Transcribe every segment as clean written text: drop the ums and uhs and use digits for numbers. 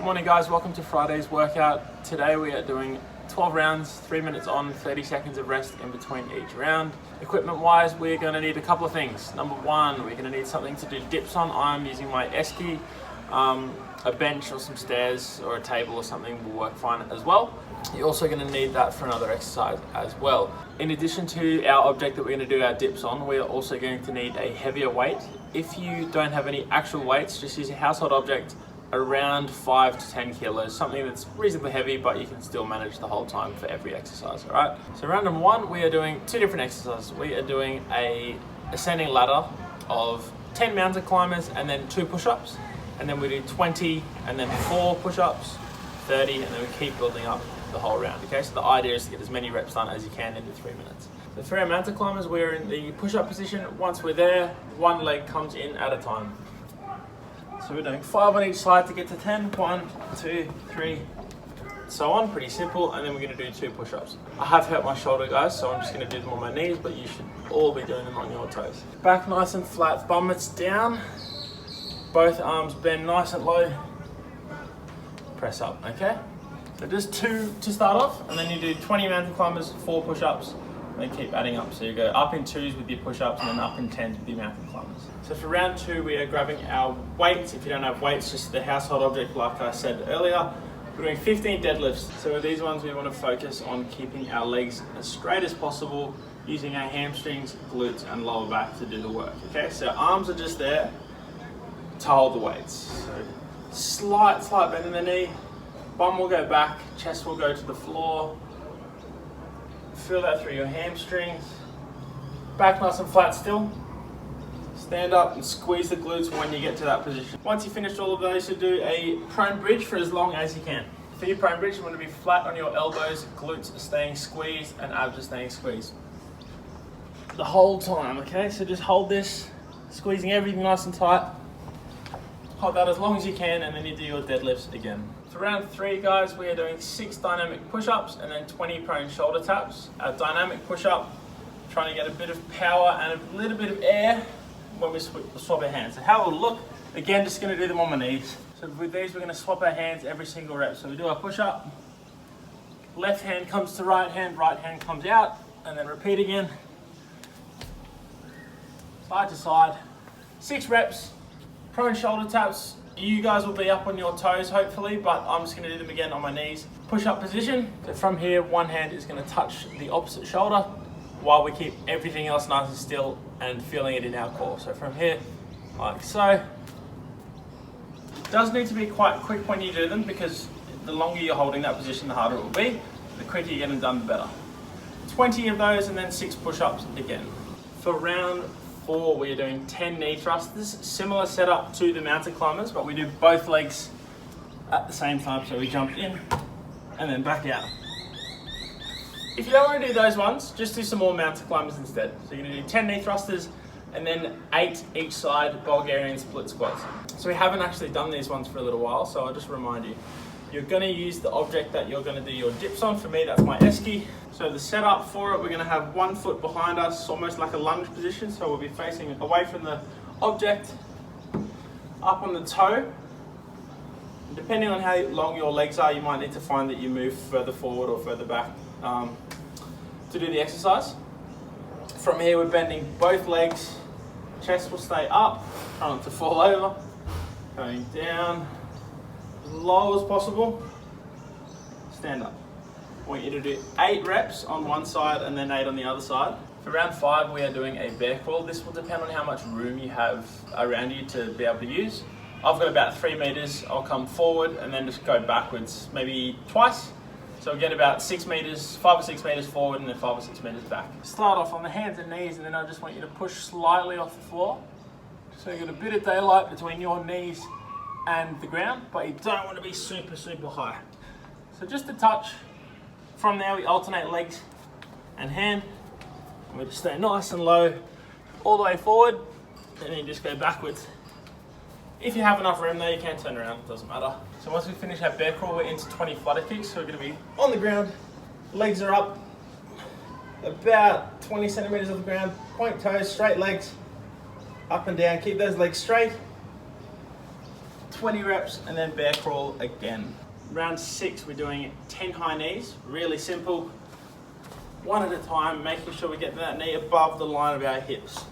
Morning guys, welcome to Friday's workout. Today we are doing 12 rounds, 3 minutes on, 30 seconds of rest in between each round. Equipment wise, we're going to need a couple of things. Number one, we're going to need something to do dips on. I'm using my esky. A bench or some stairs or a table or something will work fine as well. You're also going to need that for another exercise as well. In addition to our object that we're going to do our dips on, we are also going to need a heavier weight. If you don't have any actual weights, just use a household object around 5 to 10 kilos, something that's reasonably heavy, but you can still manage the whole time for every exercise, all right? So round number one, we are doing two different exercises. We are doing a ascending ladder of 10 mountain climbers and then 2 push-ups. And then we do 20 and then 4 push-ups, 30, and then we keep building up the whole round, okay? So the idea is to get as many reps done as you can in the 3 minutes. So for our mountain climbers, we're in the push-up position. Once we're there, one leg comes in at a time. So we're doing 5 on each side to get to 10. 1, 2, 3, so on. Pretty simple. And then we're gonna do 2 push-ups. I have hurt my shoulder, guys, so I'm just gonna do them on my knees, but you should all be doing them on your toes. Back nice and flat, bum it's down. Both arms bend nice and low. Press up, okay? So just 2 to start off, and then you do 20 mountain climbers, 4 push-ups, and then keep adding up. So you go up in 2s with your push-ups and then up in 10s with your mountain climbers. So for round 2, we are grabbing our weights. If you don't have weights, just the household object like I said earlier. We're doing 15 deadlifts. So with these ones, we want to focus on keeping our legs as straight as possible, using our hamstrings, glutes, and lower back to do the work, okay? So arms are just there to hold the weights. So slight bend in the knee, bum will go back, chest will go to the floor. Feel that through your hamstrings. Back nice and flat still. Stand up and squeeze the glutes when you get to that position. Once you finish all of those, you do a prone bridge for as long as you can. For your prone bridge, you want to be flat on your elbows, glutes are staying squeezed and abs are staying squeezed the whole time, okay? So just hold this, squeezing everything nice and tight. Hold that as long as you can, and then you do your deadlifts again. For round 3, guys, we are doing 6 dynamic push-ups and then 20 prone shoulder taps. Our dynamic push-up, trying to get a bit of power and a little bit of air when we swap our hands. So how it will look, again, just gonna do them on my knees. So with these, we're gonna swap our hands every single rep. So we do our push-up, left hand comes to right hand comes out, and then repeat again. Side to side, 6 reps. Prone shoulder taps, you guys will be up on your toes hopefully, but I'm just gonna do them again on my knees. Push up position, so from here, one hand is gonna touch the opposite shoulder while we keep everything else nice and still and feeling it in our core. So from here, like so. It does need to be quite quick when you do them because the longer you're holding that position, the harder it will be. The quicker you get them done, the better. 20 of those and then 6 push-ups again. For round 4, we are doing 10 knee thrusters, similar setup to the mountain climbers, but we do both legs at the same time. So we jump in and then back out. If you don't want to do those ones, just do some more mountain climbers instead. So you're going to do 10 knee thrusters and then 8 each side Bulgarian split squats. So we haven't actually done these ones for a little while, so I'll just remind you. You're going to use the object that you're going to do your dips on. For me, that's my esky. So the setup for it, we're going to have one foot behind us, almost like a lunge position. So we'll be facing away from the object, up on the toe. And depending on how long your legs are, you might need to find that you move further forward or further back to do the exercise. From here, we're bending both legs. Chest will stay up, try not to fall over. Going down. As low as possible, stand up. I want you to do 8 reps on one side and then 8 on the other side. For round 5, we are doing a bear crawl. This will depend on how much room you have around you to be able to use. I've got about 3 meters. I'll come forward and then just go backwards, maybe twice. So I'll get about 6 meters, 5 or 6 meters forward and then 5 or 6 meters back. Start off on the hands and knees, and then I just want you to push slightly off the floor. So you get a bit of daylight between your knees and the ground, but you don't want to be super high. So just a touch. From there, we alternate legs and hand. And we just stay nice and low all the way forward, and then you just go backwards. If you have enough room there, you can turn around, it doesn't matter. So once we finish our bear crawl, we're into 20 flutter kicks. So we're going to be on the ground, legs are up, about 20 centimeters off the ground, point toes, straight legs, up and down, keep those legs straight. 20 reps, and then bear crawl again. Round 6, we're doing 10 high knees, really simple. One at a time, making sure we get that knee above the line of our hips.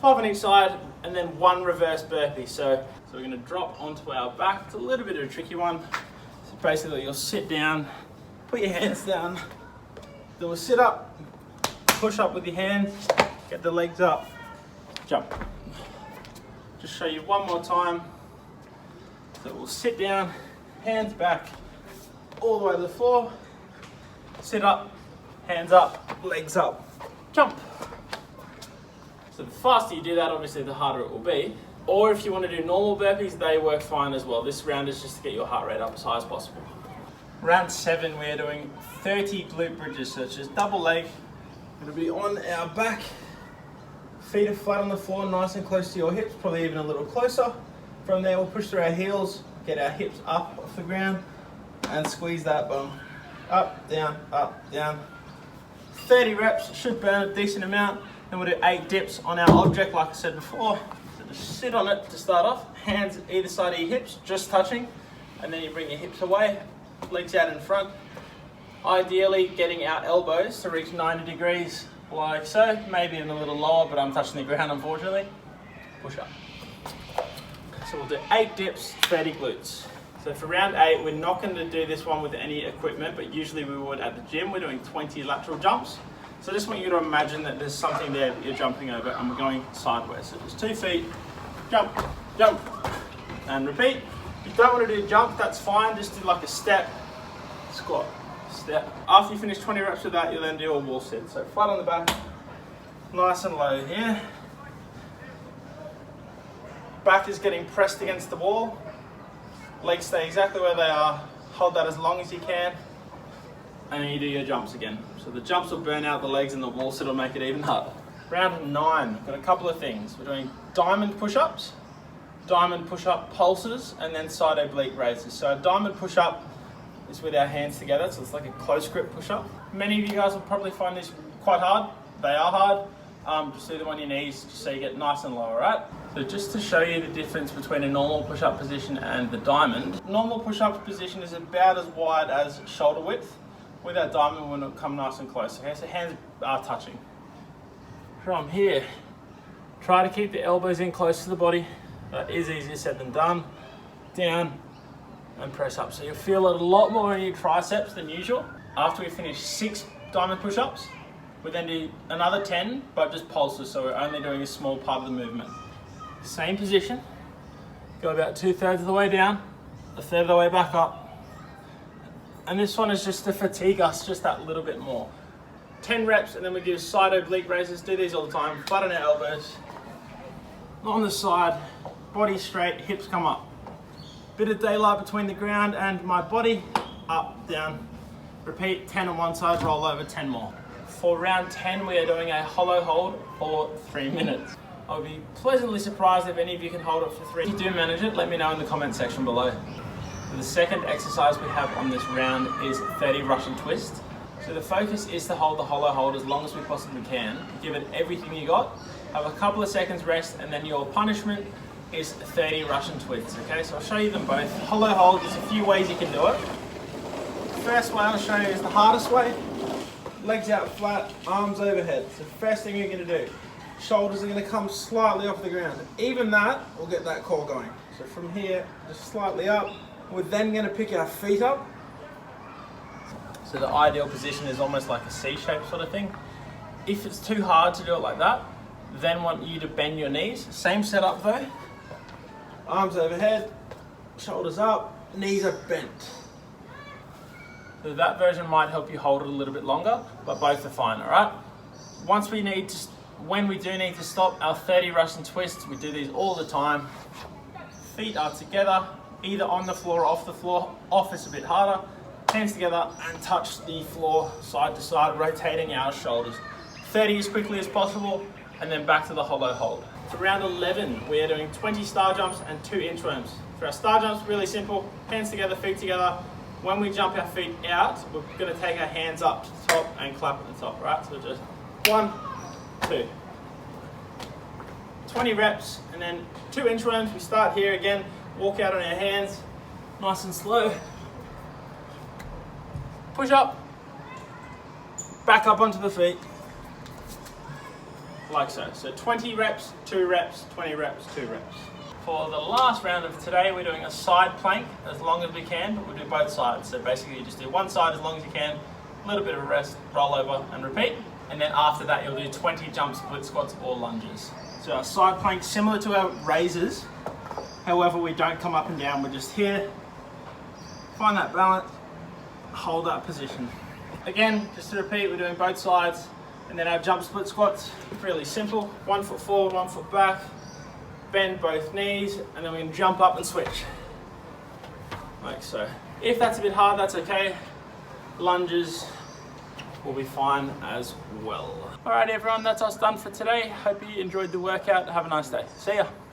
5 on each side, and then 1 reverse burpee. So we're gonna drop onto our back. It's a little bit of a tricky one. So basically you'll sit down, put your hands down, do a sit up, push up with your hands, get the legs up, jump. Just show you one more time. So we'll sit down, hands back, all the way to the floor, sit up, hands up, legs up, jump. So the faster you do that, obviously the harder it will be. Or if you want to do normal burpees, they work fine as well. This round is just to get your heart rate up as high as possible. Round 7, we're doing 30 glute bridges. So it's just double leg. We're going to be on our back. Feet are flat on the floor, nice and close to your hips, probably even a little closer. From there, we'll push through our heels, get our hips up off the ground, and squeeze that bum. Up, down, 30 reps, should burn a decent amount. Then we'll do 8 dips on our object, like I said before. So just sit on it to start off, hands either side of your hips, just touching, and then you bring your hips away, legs out in front. Ideally, getting our elbows to reach 90 degrees, like so, maybe even a little lower, but I'm touching the ground, unfortunately. Push up. So we'll do 8 dips, 30 glutes. So for round 8, we're not going to do this one with any equipment, but usually we would at the gym. We're doing 20 lateral jumps. So I just want you to imagine that there's something there that you're jumping over, and we're going sideways. So just 2 feet, jump, jump, and repeat. If you don't want to do jump, that's fine. Just do like a step, squat, step. After you finish 20 reps with that, you'll then do a wall sit. So flat on the back, nice and low here. Back is getting pressed against the wall. Legs stay exactly where they are. Hold that as long as you can. And then you do your jumps again. So the jumps will burn out the legs, and the wall sit will make it even harder. Round 9, got a couple of things. We're doing diamond push-ups, diamond push-up pulses, and then side oblique raises. So a diamond push-up is with our hands together, so it's like a close grip push-up. Many of you guys will probably find this quite hard. They are hard. Just do them on your knees, just so you get nice and low, alright? So just to show you the difference between a normal push-up position and the diamond. Normal push-up position is about as wide as shoulder width. With our diamond, we'll come nice and close. Okay, so hands are touching. From here, try to keep the elbows in close to the body. That is easier said than done. Down and press up. So you'll feel it a lot more in your triceps than usual. After we finish 6 diamond push-ups, we then do another 10, but just pulses, so we're only doing a small part of the movement. Same position, go about 2/3 of the way down, 1/3 of the way back up. And this one is just to fatigue us just that little bit more. 10 reps, and then we do side oblique raises. Do these all the time, flat on our elbows. On the side, body straight, hips come up. Bit of daylight between the ground and my body, up, down. Repeat, 10 on one side, roll over, 10 more. For round 10, we are doing a hollow hold for 3 minutes. I'll be pleasantly surprised if any of you can hold it for 3. If you do manage it, let me know in the comment section below. The second exercise we have on this round is 30 Russian twists. So the focus is to hold the hollow hold as long as we possibly can. Give it everything you got. Have a couple of seconds rest, and then your punishment is 30 Russian twists. Okay, so I'll show you them both. Hollow hold, there's a few ways you can do it. The first way I'll show you is the hardest way. Legs out flat, arms overhead. So first thing you're going to do, shoulders are going to come slightly off the ground. Even that will get that core going. So from here, just slightly up. We're then going to pick our feet up. So the ideal position is almost like a C-shape sort of thing. If it's too hard to do it like that, then want you to bend your knees. Same setup though. Arms overhead, shoulders up, knees are bent. So that version might help you hold it a little bit longer, but both are fine, all right? When we do need to stop our 30 Russian twists, we do these all the time. Feet are together, either on the floor or off the floor. Off is a bit harder. Hands together and touch the floor side to side, rotating our shoulders. 30 as quickly as possible, and then back to the hollow hold. For round 11, we are doing 20 star jumps and 2 inchworms. For our star jumps, really simple. Hands together, feet together. When we jump our feet out, we're going to take our hands up to the top and clap at the top, right? So just 1, 2. 20 reps, and then 2 inchworms. We start here again. Walk out on your hands, nice and slow. Push up, back up onto the feet, like so. So 20 reps, 2 reps, 20 reps, 2 reps. For the last round of today, we're doing a side plank as long as we can, but we'll do both sides. So basically you just do one side as long as you can, a little bit of a rest, roll over and repeat. And then after that, you'll do 20 jump split squats or lunges. So our side plank, similar to our raises. However, we don't come up and down, we're just here. Find that balance, hold that position. Again, just to repeat, we're doing both sides. And then our jump split squats, really simple. 1 foot forward, 1 foot back. Bend both knees, and then we can jump up and switch. Like so. If that's a bit hard, that's okay. Lunges will be fine as well. Alright everyone, that's us done for today. Hope you enjoyed the workout. Have a nice day. See ya.